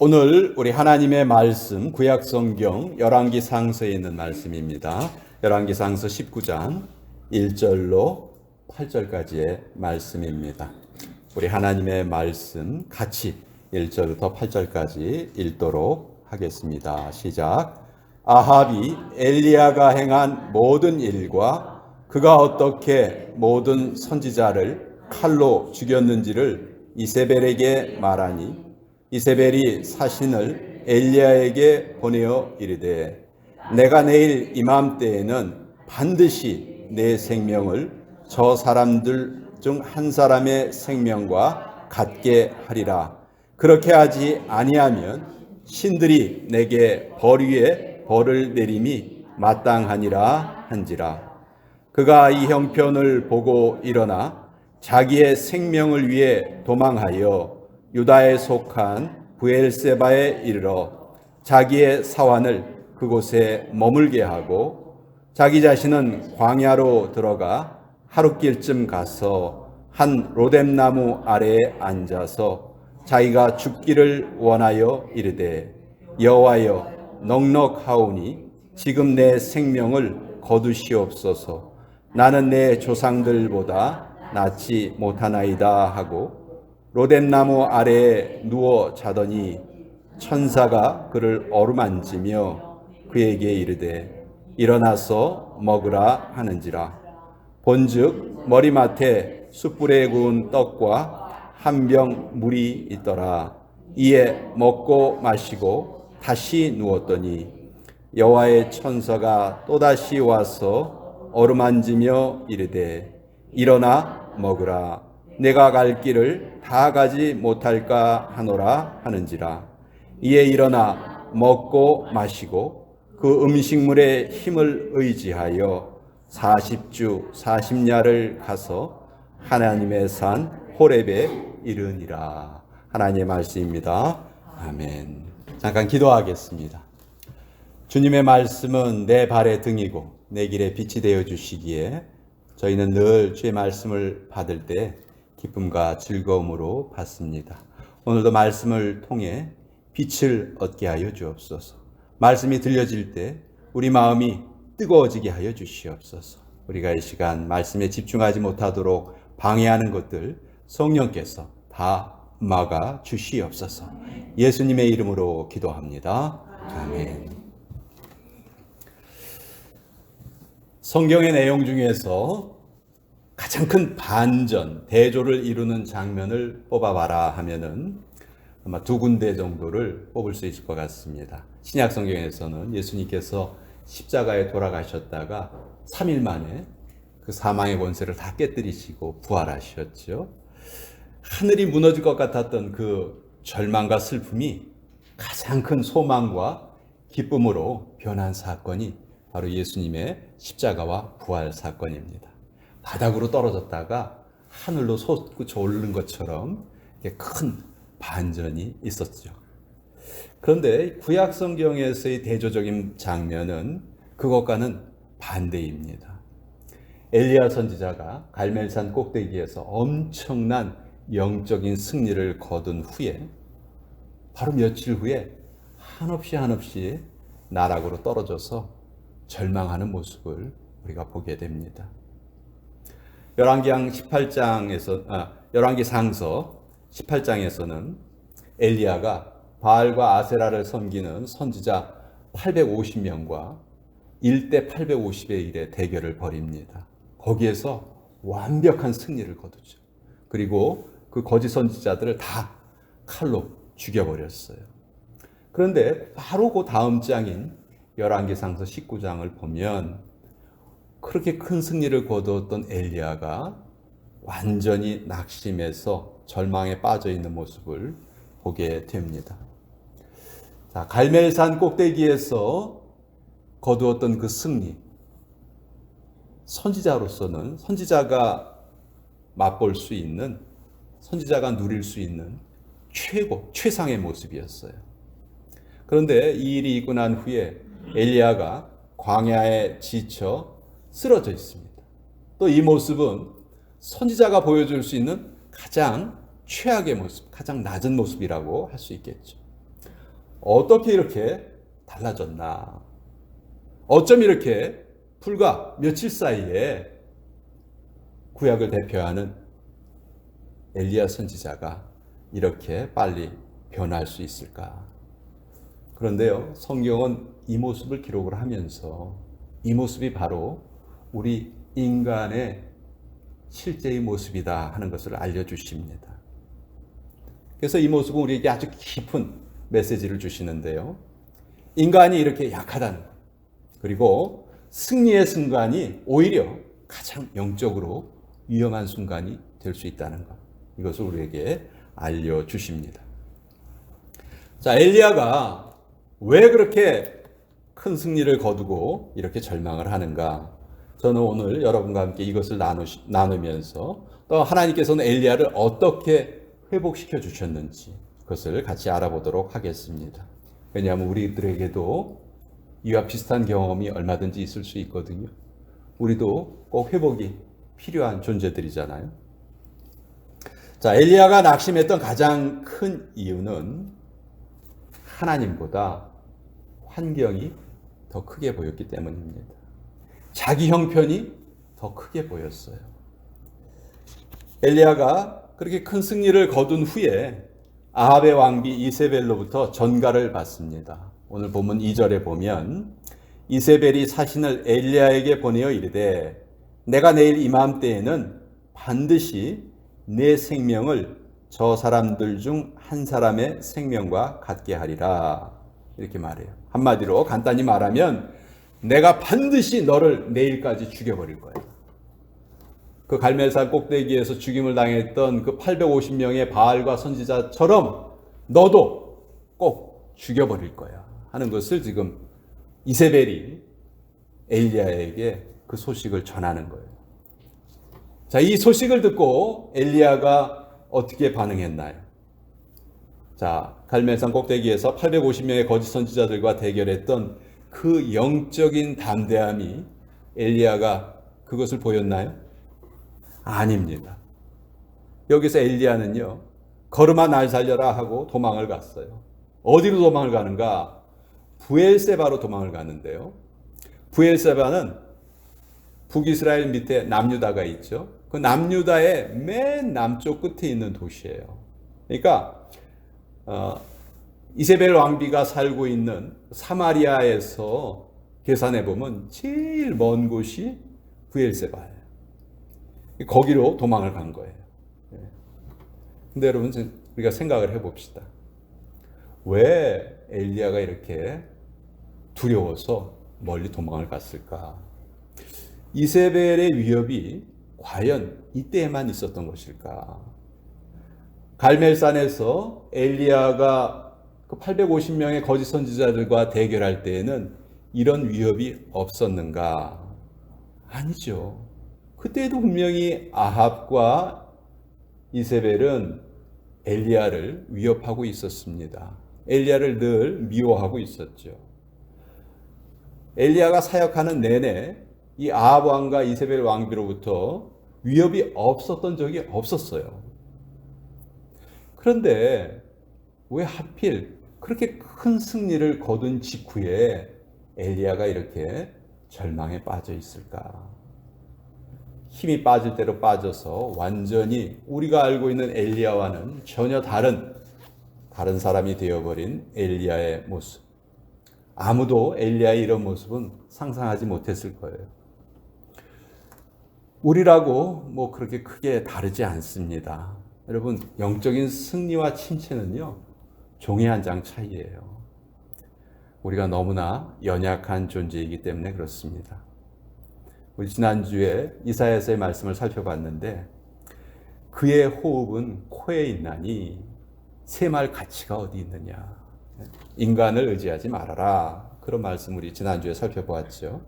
오늘 우리 하나님의 말씀 구약성경 열왕기 상서에 있는 말씀입니다. 열왕기 상서 19장 1절로 8절까지의 말씀입니다. 우리 하나님의 말씀 같이 1절부터 8절까지 읽도록 하겠습니다. 시작. 아합이 엘리야가 행한 모든 일과 그가 어떻게 모든 선지자를 칼로 죽였는지를 이세벨에게 말하니 이세벨이 사신을 엘리야에게 보내어 이르되 내가 내일 이맘때에는 반드시 내 생명을 저 사람들 중 한 사람의 생명과 같게 하리라. 그렇게 하지 아니하면 신들이 내게 벌 위에 벌을 내림이 마땅하니라 한지라. 그가 이 형편을 보고 일어나 자기의 생명을 위해 도망하여 유다에 속한 브엘세바에 이르러 자기의 사환을 그곳에 머물게 하고 자기 자신은 광야로 들어가 하룻길쯤 가서 한 로뎀나무 아래에 앉아서 자기가 죽기를 원하여 이르되 여호와여 넉넉하오니 지금 내 생명을 거두시옵소서. 나는 내 조상들보다 낫지 못하나이다 하고 로뎀나무 아래에 누워 자더니 천사가 그를 어루만지며 그에게 이르되 일어나서 먹으라 하는지라. 본즉 머리맡에 숯불에 구운 떡과 한 병 물이 있더라. 이에 먹고 마시고 다시 누웠더니 여호와의 천사가 또다시 와서 어루만지며 이르되 일어나 먹으라. 내가 갈 길을 다 가지 못할까 하노라 하는지라. 이에 일어나 먹고 마시고 그 음식물의 힘을 의지하여 40주 40야를 가서 하나님의 산 호렙에 이르니라. 하나님의 말씀입니다. 아멘. 잠깐 기도하겠습니다. 주님의 말씀은 내 발의 등이고 내 길에 빛이 되어 주시기에 저희는 늘 주의 말씀을 받을 때 기쁨과 즐거움으로 받습니다. 오늘도 말씀을 통해 빛을 얻게 하여 주옵소서. 말씀이 들려질 때 우리 마음이 뜨거워지게 하여 주시옵소서. 우리가 이 시간 말씀에 집중하지 못하도록 방해하는 것들 성령께서 다 막아 주시옵소서. 예수님의 이름으로 기도합니다. 아멘. 성경의 내용 중에서 가장 큰 반전, 대조를 이루는 장면을 뽑아봐라 하면은 아마 두 군데 정도를 뽑을 수 있을 것 같습니다. 신약 성경에서는 예수님께서 십자가에 돌아가셨다가 3일 만에 그 사망의 권세를 다 깨뜨리시고 부활하셨죠. 하늘이 무너질 것 같았던 그 절망과 슬픔이 가장 큰 소망과 기쁨으로 변한 사건이 바로 예수님의 십자가와 부활 사건입니다. 바닥으로 떨어졌다가 하늘로 솟구쳐 오르는 것처럼 큰 반전이 있었죠. 그런데 구약 성경에서의 대조적인 장면은 그것과는 반대입니다. 엘리야 선지자가 갈멜산 꼭대기에서 엄청난 영적인 승리를 거둔 후에 바로 며칠 후에 한없이 나락으로 떨어져서 절망하는 모습을 우리가 보게 됩니다. 열왕기 상서 18장에서는 엘리야가 바알과 아세라를 섬기는 선지자 850명과 1대 850의 1의 대결을 벌입니다. 거기에서 완벽한 승리를 거두죠. 그리고 그 거짓 선지자들을 다 칼로 죽여버렸어요. 그런데 바로 그 다음 장인 열왕기 상서 19장을 보면 그렇게 큰 승리를 거두었던 엘리야가 완전히 낙심해서 절망에 빠져 있는 모습을 보게 됩니다. 자, 갈멜산 꼭대기에서 거두었던 그 승리, 선지자로서는 선지자가 맛볼 수 있는, 선지자가 누릴 수 있는 최상의 모습이었어요. 그런데 이 일이 있고 난 후에 엘리야가 광야에 지쳐 쓰러져 있습니다. 또 이 모습은 선지자가 보여줄 수 있는 가장 최악의 모습, 가장 낮은 모습이라고 할 수 있겠죠. 어떻게 이렇게 달라졌나? 어쩜 이렇게 불과 며칠 사이에 구약을 대표하는 엘리야 선지자가 이렇게 빨리 변할 수 있을까? 그런데요, 성경은 이 모습을 기록을 하면서 이 모습이 바로 우리 인간의 실제의 모습이다 하는 것을 알려주십니다. 그래서 이 모습은 우리에게 아주 깊은 메시지를 주시는데요. 인간이 이렇게 약하다는 것, 그리고 승리의 순간이 오히려 가장 영적으로 위험한 순간이 될 수 있다는 것, 이것을 우리에게 알려주십니다. 자, 엘리야가 왜 그렇게 큰 승리를 거두고 이렇게 절망을 하는가? 저는 오늘 여러분과 함께 이것을 나누면서 또 하나님께서는 엘리야를 어떻게 회복시켜 주셨는지 그것을 같이 알아보도록 하겠습니다. 왜냐하면 우리들에게도 이와 비슷한 경험이 얼마든지 있을 수 있거든요. 우리도 꼭 회복이 필요한 존재들이잖아요. 자, 엘리야가 낙심했던 가장 큰 이유는 하나님보다 환경이 더 크게 보였기 때문입니다. 자기 형편이 더 크게 보였어요. 엘리야가 그렇게 큰 승리를 거둔 후에 아합의 왕비 이세벨로부터 전가를 받습니다. 오늘 본문 2절에 보면 이세벨이 사신을 엘리야에게 보내어 이르되 내가 내일 이맘때에는 반드시 내 생명을 저 사람들 중 한 사람의 생명과 같게 하리라, 이렇게 말해요. 한마디로 간단히 말하면 내가 반드시 너를 내일까지 죽여버릴 거야. 그 갈멜산 꼭대기에서 죽임을 당했던 그 850명의 바알과 선지자처럼 너도 꼭 죽여버릴 거야 하는 것을 지금 이세벨이 엘리야에게 그 소식을 전하는 거예요. 자, 이 소식을 듣고 엘리야가 어떻게 반응했나요? 자, 갈멜산 꼭대기에서 850명의 거짓 선지자들과 대결했던 그 영적인 담대함이 엘리야가 그것을 보였나요? 아닙니다. 여기서 엘리야는요, 걸음아 날 살려라 하고 도망을 갔어요. 어디로 도망을 가는가? 브엘세바로 도망을 가는데요. 브엘세바는 북이스라엘 밑에 남유다가 있죠. 그 남유다의 맨 남쪽 끝에 있는 도시예요. 그러니까 이세벨 왕비가 살고 있는 사마리아에서 계산해 보면 제일 먼 곳이 브엘세바예요. 거기로 도망을 간 거예요. 근데 여러분, 우리가 생각을 해봅시다. 왜 엘리야가 이렇게 두려워서 멀리 도망을 갔을까? 이세벨의 위협이 과연 이때에만 있었던 것일까? 갈멜산에서 엘리야가 그 850명의 거짓 선지자들과 대결할 때에는 이런 위협이 없었는가? 아니죠. 그때도 분명히 아합과 이세벨은 엘리야를 위협하고 있었습니다. 엘리야를 늘 미워하고 있었죠. 엘리야가 사역하는 내내 이 아합 왕과 이세벨 왕비로부터 위협이 없었던 적이 없었어요. 그런데 왜 하필 그렇게 큰 승리를 거둔 직후에 엘리야가 이렇게 절망에 빠져 있을까? 힘이 빠질 대로 빠져서 완전히 우리가 알고 있는 엘리야와는 전혀 다른 사람이 되어버린 엘리야의 모습. 아무도 엘리야의 이런 모습은 상상하지 못했을 거예요. 우리라고 뭐 그렇게 크게 다르지 않습니다. 여러분, 영적인 승리와 침체는요, 종이 한 장 차이예요. 우리가 너무나 연약한 존재이기 때문에 그렇습니다. 우리 지난주에 이사야서의 말씀을 살펴봤는데 그의 호흡은 코에 있나니 샘할 가치가 어디 있느냐. 인간을 의지하지 말아라. 그런 말씀 우리 지난주에 살펴보았죠.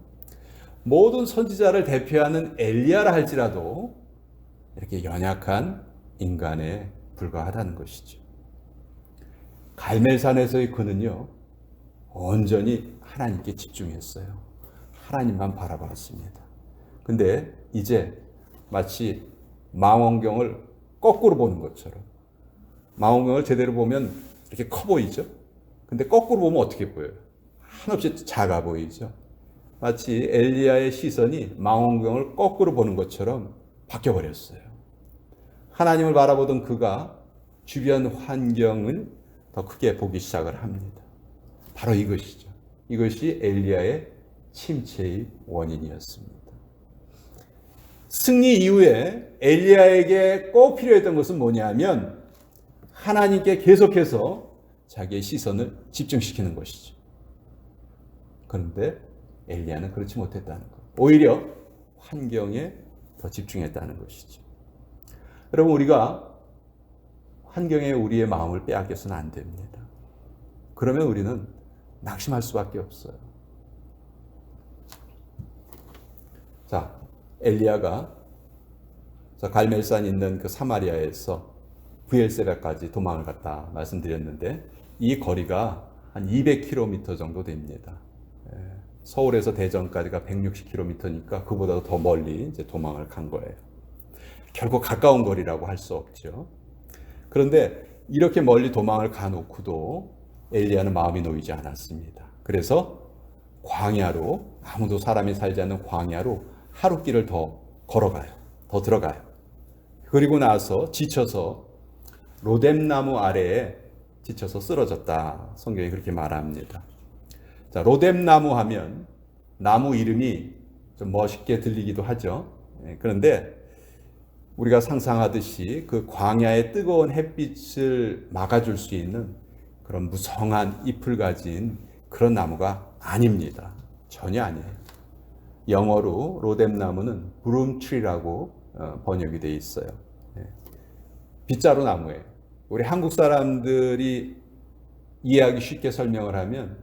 모든 선지자를 대표하는 엘리야라 할지라도 이렇게 연약한 인간에 불과하다는 것이죠. 갈멜산에서의 그는요, 온전히 하나님께 집중했어요. 하나님만 바라봤습니다. 근데 이제 마치 망원경을 거꾸로 보는 것처럼, 망원경을 제대로 보면 이렇게 커 보이죠? 근데 거꾸로 보면 어떻게 보여요? 한없이 작아 보이죠. 마치 엘리야의 시선이 망원경을 거꾸로 보는 것처럼 바뀌어버렸어요. 하나님을 바라보던 그가 주변 환경을 더 크게 보기 시작을 합니다. 바로 이것이죠. 이것이 엘리야의 침체의 원인이었습니다. 승리 이후에 엘리야에게 꼭 필요했던 것은 뭐냐면 하나님께 계속해서 자기의 시선을 집중시키는 것이죠. 그런데 엘리야는 그렇지 못했다는 것. 오히려 환경에 더 집중했다는 것이죠. 여러분, 우리가 환경에 우리의 마음을 빼앗겨서는 안 됩니다. 그러면 우리는 낙심할 수밖에 없어요. 자, 엘리야가 갈멜산 있는 그 사마리아에서 브엘세바까지 도망을 갔다 말씀드렸는데 이 거리가 한 200km 정도 됩니다. 서울에서 대전까지가 160km니까 그보다 더 멀리 이제 도망을 간 거예요. 결국 가까운 거리라고 할 수 없죠. 그런데 이렇게 멀리 도망을 가놓고도 엘리야는 마음이 놓이지 않았습니다. 그래서 광야로, 아무도 사람이 살지 않는 광야로 하루 길을 더 걸어가요. 더 들어가요. 그리고 나서 지쳐서 로뎀나무 아래에 지쳐서 쓰러졌다. 성경이 그렇게 말합니다. 자, 로뎀나무 하면 나무 이름이 좀 멋있게 들리기도 하죠. 그런데 우리가 상상하듯이 그 광야의 뜨거운 햇빛을 막아줄 수 있는 그런 무성한 잎을 가진 그런 나무가 아닙니다. 전혀 아니에요. 영어로 로뎀나무는 브룸트리라고 번역이 되어 있어요. 빗자루 나무예요. 우리 한국 사람들이 이해하기 쉽게 설명을 하면,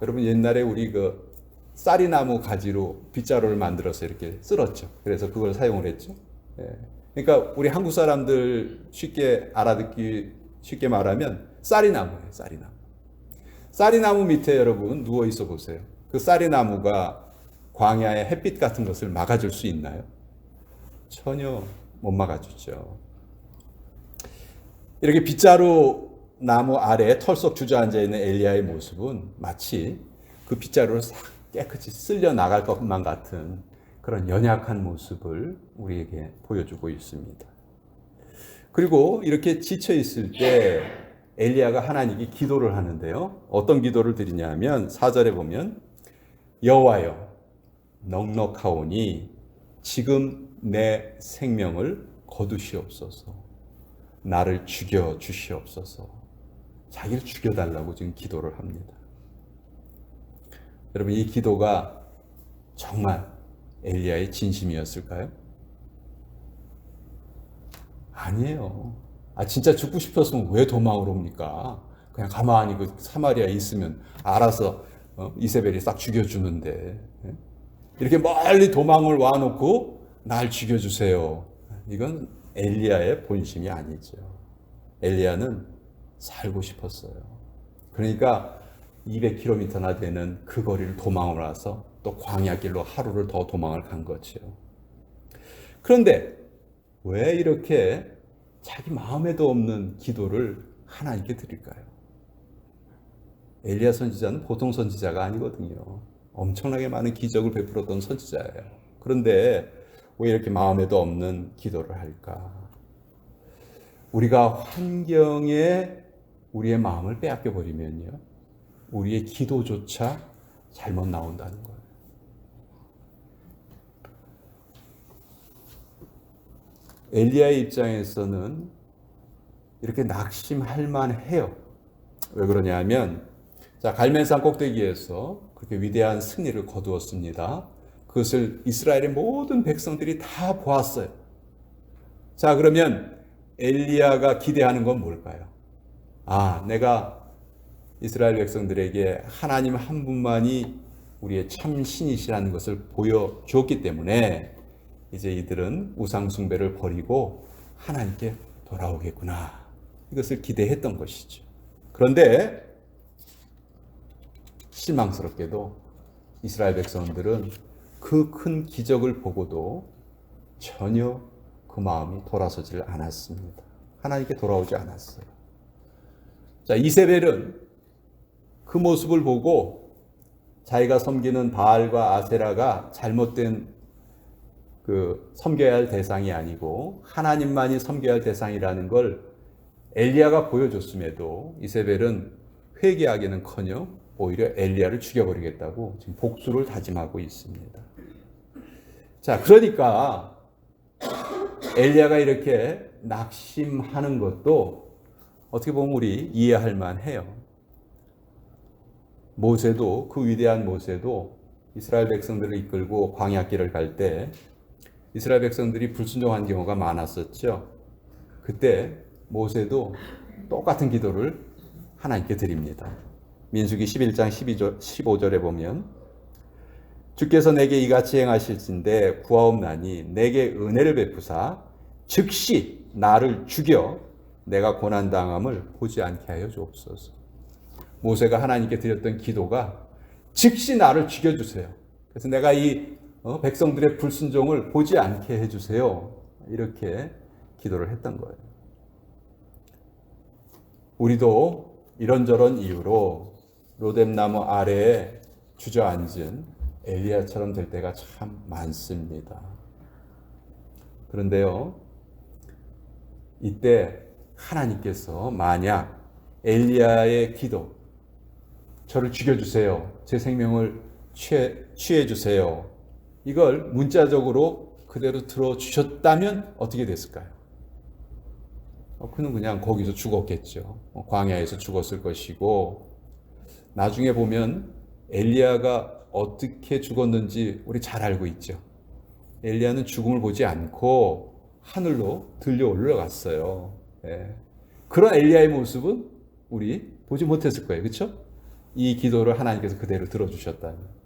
여러분 옛날에 우리 그 쌀이나무 가지로 빗자루를 만들어서 이렇게 쓸었죠. 그래서 그걸 사용을 했죠. 그러니까 우리 한국 사람들 쉽게 알아듣기 쉽게 말하면 쌀이나무예요. 쌀이나무. 쌀이나무 밑에 여러분 누워 있어 보세요. 그 쌀이나무가 광야의 햇빛 같은 것을 막아줄 수 있나요? 전혀 못 막아주죠. 이렇게 빗자루 나무 아래에 털썩 주저앉아 있는 엘리야의 모습은 마치 그 빗자루를 싹 깨끗이 쓸려 나갈 것만 같은 그런 연약한 모습을 우리에게 보여주고 있습니다. 그리고 이렇게 지쳐 있을 때 엘리야가 하나님께 기도를 하는데요. 어떤 기도를 드리냐면 4절에 보면 여호와여 넉넉하오니 지금 내 생명을 거두시옵소서. 나를 죽여 주시옵소서. 자기를 죽여달라고 지금 기도를 합니다. 여러분, 이 기도가 정말 엘리야의 진심이었을까요? 아니에요. 진짜 죽고 싶었으면 왜 도망을 옵니까? 그냥 가만히 그 사마리아에 있으면 알아서 이세벨이 싹 죽여주는데, 이렇게 멀리 도망을 와놓고 날 죽여주세요. 이건 엘리야의 본심이 아니죠. 엘리야는 살고 싶었어요. 그러니까 200km나 되는 그 거리를 도망을 와서 또 광야길로 하루를 더 도망을 간 거죠. 그런데 왜 이렇게 자기 마음에도 없는 기도를 하나님께 드릴까요? 엘리야 선지자는 보통 선지자가 아니거든요. 엄청나게 많은 기적을 베풀었던 선지자예요. 그런데 왜 이렇게 마음에도 없는 기도를 할까? 우리가 환경에 우리의 마음을 빼앗겨 버리면요, 우리의 기도조차 잘못 나온다는 거예요. 엘리야의 입장에서는 이렇게 낙심할 만해요. 왜 그러냐면, 자, 갈멜산 꼭대기에서 그렇게 위대한 승리를 거두었습니다. 그것을 이스라엘의 모든 백성들이 다 보았어요. 자, 그러면 엘리야가 기대하는 건 뭘까요? 내가 이스라엘 백성들에게 하나님 한 분만이 우리의 참 신이시라는 것을 보여주었기 때문에 이제 이들은 우상 숭배를 버리고 하나님께 돌아오겠구나. 이것을 기대했던 것이죠. 그런데 실망스럽게도 이스라엘 백성들은 그 큰 기적을 보고도 전혀 그 마음이 돌아서질 않았습니다. 하나님께 돌아오지 않았어요. 자, 이세벨은 그 모습을 보고 자기가 섬기는 바알과 아세라가 잘못된 섬겨야 할 대상이 아니고 하나님만이 섬겨야 할 대상이라는 걸 엘리야가 보여줬음에도 이세벨은 회개하기는커녕 오히려 엘리야를 죽여버리겠다고 지금 복수를 다짐하고 있습니다. 자, 그러니까 엘리야가 이렇게 낙심하는 것도 어떻게 보면 우리 이해할 만해요. 모세도, 그 위대한 모세도 이스라엘 백성들을 이끌고 광야길을 갈 때 이스라엘 백성들이 불순종한 경우가 많았었죠. 그때 모세도 똑같은 기도를 하나님께 드립니다. 민수기 11장 15절에 보면 주께서 내게 이같이 행하실진대 구하옵나니 내게 은혜를 베푸사 즉시 나를 죽여 내가 고난당함을 보지 않게 하여 주옵소서. 모세가 하나님께 드렸던 기도가 즉시 나를 죽여주세요. 그래서 내가 이 백성들의 불순종을 보지 않게 해주세요. 이렇게 기도를 했던 거예요. 우리도 이런저런 이유로 로뎀나무 아래에 주저앉은 엘리야처럼 될 때가 참 많습니다. 그런데요, 이때 하나님께서 만약 엘리야의 기도, 저를 죽여주세요, 제 생명을 취해주세요, 이걸 문자적으로 그대로 들어주셨다면 어떻게 됐을까요? 그는 그냥 거기서 죽었겠죠. 광야에서 죽었을 것이고, 나중에 보면 엘리야가 어떻게 죽었는지 우리 잘 알고 있죠. 엘리야는 죽음을 보지 않고 하늘로 들려 올라갔어요. 예. 그런 엘리야의 모습은 우리 보지 못했을 거예요. 그렇죠? 이 기도를 하나님께서 그대로 들어주셨다면.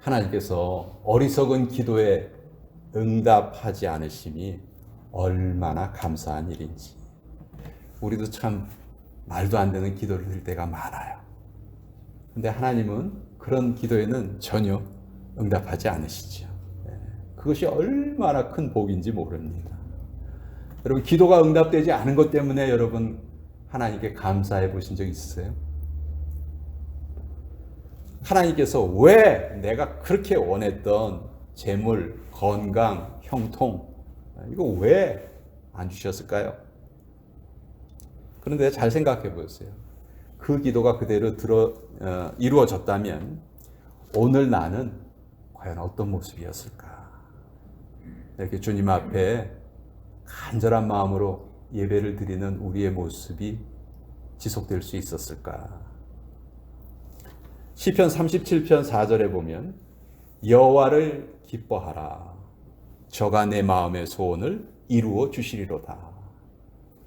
하나님께서 어리석은 기도에 응답하지 않으심이 얼마나 감사한 일인지. 우리도 참 말도 안 되는 기도를 드릴 때가 많아요. 근데 하나님은 그런 기도에는 전혀 응답하지 않으시죠. 그것이 얼마나 큰 복인지 모릅니다. 여러분, 기도가 응답되지 않은 것 때문에 여러분 하나님께 감사해 보신 적 있으세요? 하나님께서 왜 내가 그렇게 원했던 재물, 건강, 형통, 이거 왜 안 주셨을까요? 그런데 잘 생각해 보세요. 그 기도가 그대로 이루어졌다면 오늘 나는 과연 어떤 모습이었을까? 이렇게 주님 앞에 간절한 마음으로 예배를 드리는 우리의 모습이 지속될 수 있었을까? 시편 37편 4절에 보면 여호와를 기뻐하라. 저가 내 마음의 소원을 이루어 주시리로다.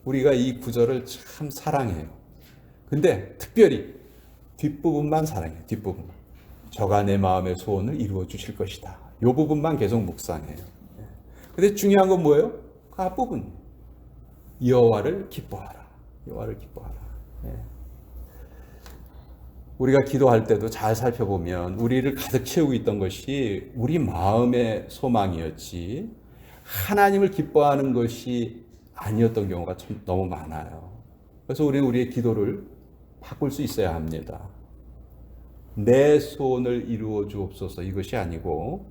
우리가 이 구절을 참 사랑해요. 근데 특별히 뒷부분만 사랑해요. 뒷부분만. 저가 내 마음의 소원을 이루어 주실 것이다. 이 부분만 계속 묵상해요. 근데 중요한 건 뭐예요? 그 앞부분. 여호와를 기뻐하라. 여호와를 기뻐하라. 우리가 기도할 때도 잘 살펴보면 우리를 가득 채우고 있던 것이 우리 마음의 소망이었지 하나님을 기뻐하는 것이 아니었던 경우가 참 너무 많아요. 그래서 우리는 우리의 기도를 바꿀 수 있어야 합니다. 내 소원을 이루어 주옵소서 이것이 아니고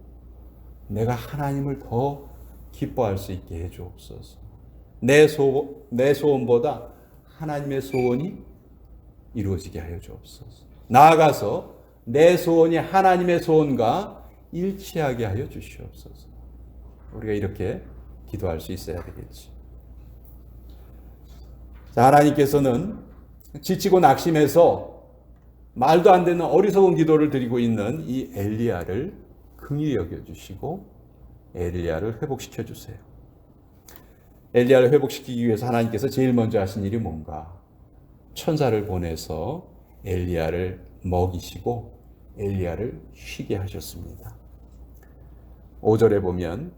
내가 하나님을 더 기뻐할 수 있게 해 주옵소서. 내 소원보다 하나님의 소원이 이루어지게 하여 주옵소서. 나아가서 내 소원이 하나님의 소원과 일치하게 하여 주시옵소서. 우리가 이렇게 기도할 수 있어야 되겠지. 자, 하나님께서는 지치고 낙심해서 말도 안 되는 어리석은 기도를 드리고 있는 이 엘리야를 긍휼히 여겨주시고 엘리야를 회복시켜 주세요. 엘리야를 회복시키기 위해서 하나님께서 제일 먼저 하신 일이 뭔가? 천사를 보내서 엘리야를 먹이시고 엘리야를 쉬게 하셨습니다. 5절에 보면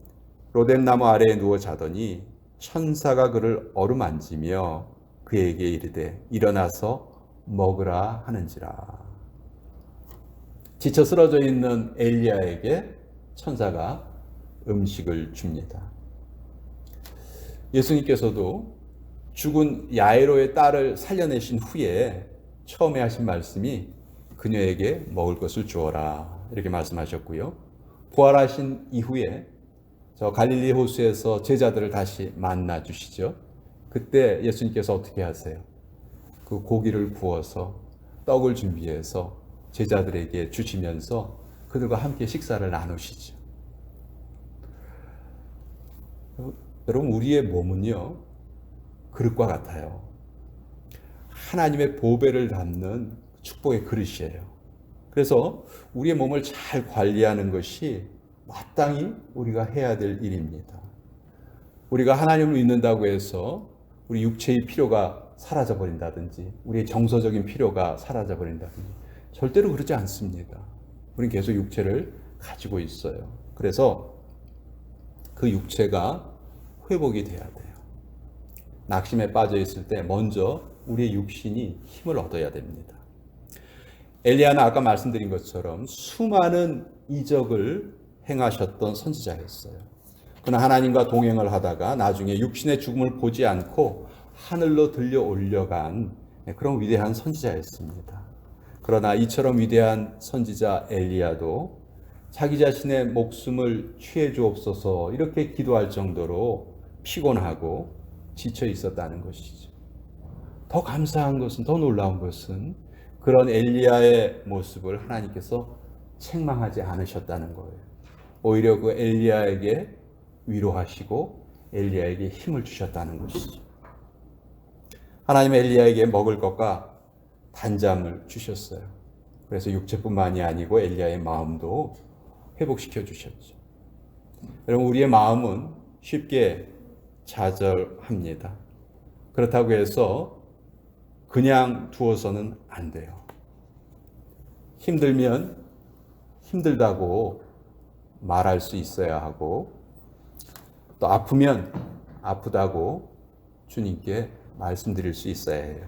로뎀나무 아래에 누워 자더니 천사가 그를 어루만지며 그에게 이르되 일어나서 먹으라 하는지라. 지쳐 쓰러져 있는 엘리야에게 천사가 음식을 줍니다. 예수님께서도 죽은 야이로의 딸을 살려내신 후에 처음에 하신 말씀이 그녀에게 먹을 것을 주어라 이렇게 말씀하셨고요. 부활하신 이후에 저 갈릴리 호수에서 제자들을 다시 만나 주시죠. 그때 예수님께서 어떻게 하세요? 그 고기를 구워서 떡을 준비해서 제자들에게 주시면서 그들과 함께 식사를 나누시죠. 여러분, 우리의 몸은요, 그릇과 같아요. 하나님의 보배를 담는 축복의 그릇이에요. 그래서 우리의 몸을 잘 관리하는 것이 마땅히 우리가 해야 될 일입니다. 우리가 하나님을 믿는다고 해서 우리 육체의 필요가 사라져버린다든지 우리의 정서적인 필요가 사라져버린다든지 절대로 그러지 않습니다. 우리는 계속 육체를 가지고 있어요. 그래서 그 육체가 회복이 돼야 돼요. 낙심에 빠져 있을 때 먼저 우리의 육신이 힘을 얻어야 됩니다. 엘리야는 아까 말씀드린 것처럼 수많은 이적을 행하셨던 선지자였어요. 그는 하나님과 동행을 하다가 나중에 육신의 죽음을 보지 않고 하늘로 들려 올려간 그런 위대한 선지자였습니다. 그러나 이처럼 위대한 선지자 엘리야도 자기 자신의 목숨을 취해 주옵소서 이렇게 기도할 정도로 피곤하고 지쳐 있었다는 것이죠. 더 감사한 것은, 더 놀라운 것은 그런 엘리야의 모습을 하나님께서 책망하지 않으셨다는 거예요. 오히려 그 엘리야에게 위로하시고 엘리야에게 힘을 주셨다는 것이죠. 하나님 엘리야에게 먹을 것과 단잠을 주셨어요. 그래서 육체뿐만이 아니고 엘리야의 마음도 회복시켜 주셨죠. 여러분, 우리의 마음은 쉽게 좌절합니다. 그렇다고 해서 그냥 두어서는 안 돼요. 힘들면 힘들다고 말할 수 있어야 하고, 또 아프면 아프다고 주님께 말씀드릴 수 있어야 해요.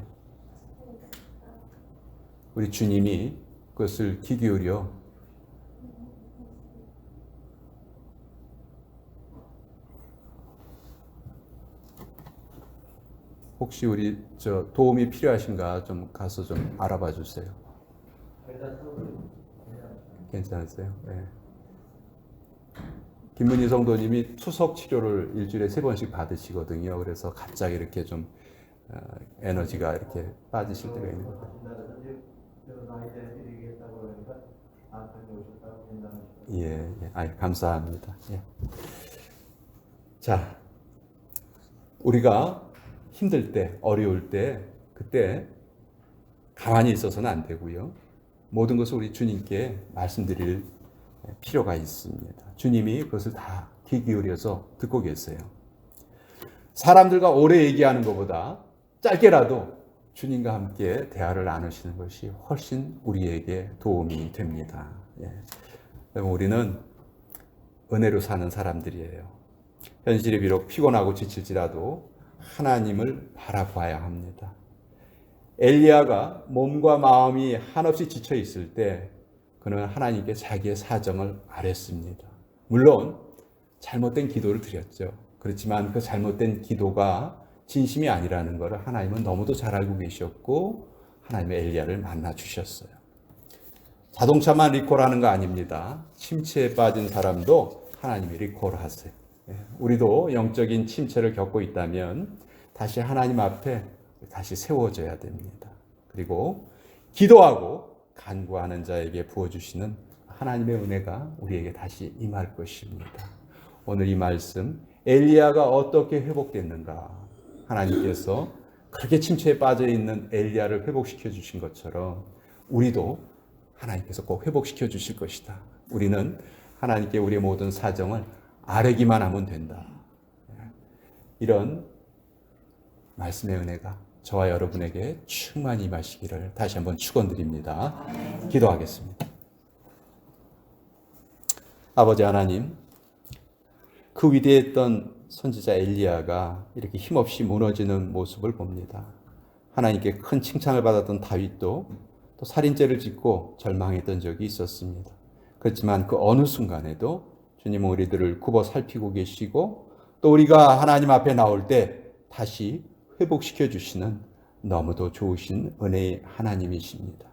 우리 주님이 그것을 귀 기울여 혹시 우리 도움이 필요하신가 좀 가서 좀 알아봐 주세요. 괜찮으세요? 네. 김문희 성도님이 투석 치료를 일주일에 3번씩 받으시거든요. 그래서 갑자기 이렇게 좀 에너지가 이렇게 빠지실 때가 있는 거예요. 예, 감사합니다. 예. 자, 우리가 힘들 때, 어려울 때, 그때 가만히 있어서는 안 되고요. 모든 것을 우리 주님께 말씀드릴 필요가 있습니다. 주님이 그것을 다 귀 기울여서 듣고 계세요. 사람들과 오래 얘기하는 것보다 짧게라도 주님과 함께 대화를 나누시는 것이 훨씬 우리에게 도움이 됩니다. 예. 우리는 은혜로 사는 사람들이에요. 현실이 비록 피곤하고 지칠지라도 하나님을 바라봐야 합니다. 엘리야가 몸과 마음이 한없이 지쳐 있을 때 그는 하나님께 자기의 사정을 아뢰습니다. 물론 잘못된 기도를 드렸죠. 그렇지만 그 잘못된 기도가 진심이 아니라는 것을 하나님은 너무도 잘 알고 계셨고 하나님의 엘리야를 만나 주셨어요. 자동차만 리콜하는 거 아닙니다. 침체에 빠진 사람도 하나님이 리콜하세요. 우리도 영적인 침체를 겪고 있다면 다시 하나님 앞에 다시 세워져야 됩니다. 그리고 기도하고 간구하는 자에게 부어주시는 하나님의 은혜가 우리에게 다시 임할 것입니다. 오늘 이 말씀, 엘리야가 어떻게 회복됐는가? 하나님께서 그렇게 침체에 빠져 있는 엘리야를 회복시켜 주신 것처럼 우리도 하나님께서 꼭 회복시켜 주실 것이다. 우리는 하나님께 우리의 모든 사정을 아뢰기만 하면 된다. 이런 말씀의 은혜가 저와 여러분에게 충만히 임하시기를 다시 한번 축원드립니다. 기도하겠습니다. 아버지 하나님, 그 위대했던 선지자 엘리야가 이렇게 힘없이 무너지는 모습을 봅니다. 하나님께 큰 칭찬을 받았던 다윗도 또 살인죄를 짓고 절망했던 적이 있었습니다. 그렇지만 그 어느 순간에도 주님은 우리들을 굽어 살피고 계시고 또 우리가 하나님 앞에 나올 때 다시 회복시켜 주시는 너무도 좋으신 은혜의 하나님이십니다.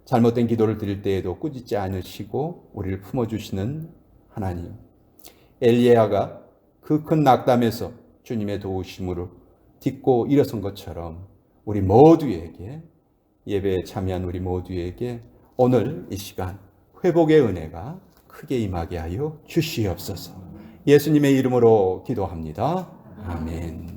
잘못된 기도를 드릴 때에도 꾸짖지 않으시고 우리를 품어주시는 하나님. 엘리야가 그 큰 낙담에서 주님의 도우심으로 딛고 일어선 것처럼 우리 모두에게, 예배에 참여한 우리 모두에게 오늘 이 시간 회복의 은혜가 크게 임하게 하여 주시옵소서. 예수님의 이름으로 기도합니다. 아멘.